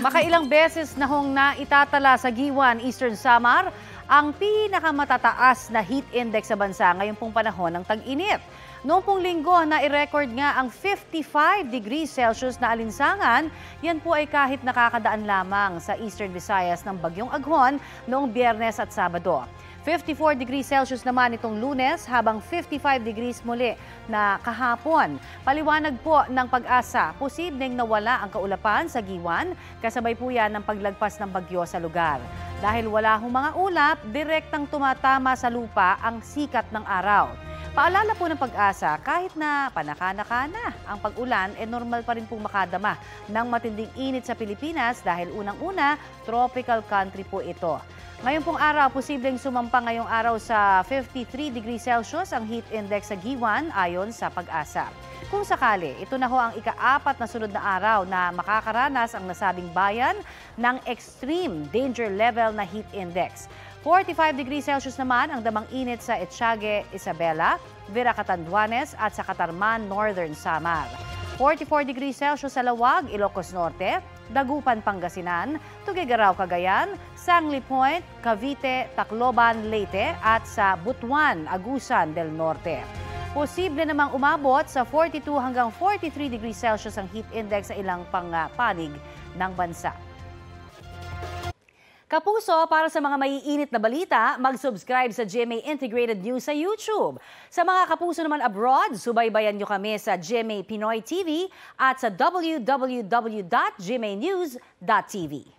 Makailang beses na hong naitatala sa Giwan, Eastern Samar ang pinakamatataas na heat index sa bansa ngayong pong panahon ng tag-init. Noong pong linggo na i-record nga ang 55 degrees Celsius na alinsangan, yan po ay kahit nakakadaan lamang sa Eastern Visayas ng Bagyong Aghon noong Biyernes at Sabado. 54 degrees Celsius naman itong Lunes habang 55 degrees muli na kahapon. Paliwanag po ng Pag-asa, posibleng nawala ang kaulapan sa Giwan kasabay po yan ng paglagpas ng bagyo sa lugar. Dahil wala hong mga ulap, direktang tumatama sa lupa ang sikat ng araw. Paalala po ng Pag-asa, kahit na panaka-naka na ang pag-ulan, normal pa rin pong makadama ng matinding init sa Pilipinas dahil unang-una, tropical country po ito. Ngayon pong araw, posibleng sumampa ngayong araw sa 53 degrees Celsius ang heat index sa Giwan ayon sa Pag-asa. Kung sakali, ito na ho ang ika-4 na sunod na araw na makakaranas ang nasabing bayan ng extreme danger level na heat index. 45 degrees Celsius naman ang damang init sa Etiague, Isabela, Vera Catanduanes at sa Catarman, Northern Samar. 44 degrees Celsius sa Lawag, Ilocos Norte, Dagupan, Pangasinan, Tuguegarao, Cagayan, Sangli Point, Cavite, Tacloban, Leyte at sa Butuan, Agusan del Norte. Posible namang umabot sa 42 hanggang 43 degrees Celsius ang heat index sa ilang panig ng bansa. Kapuso, para sa mga maiinit na balita, mag-subscribe sa GMA Integrated News sa YouTube. Sa mga kapuso naman abroad, subaybayan nyo kami sa GMA Pinoy TV at sa www.gmanews.tv.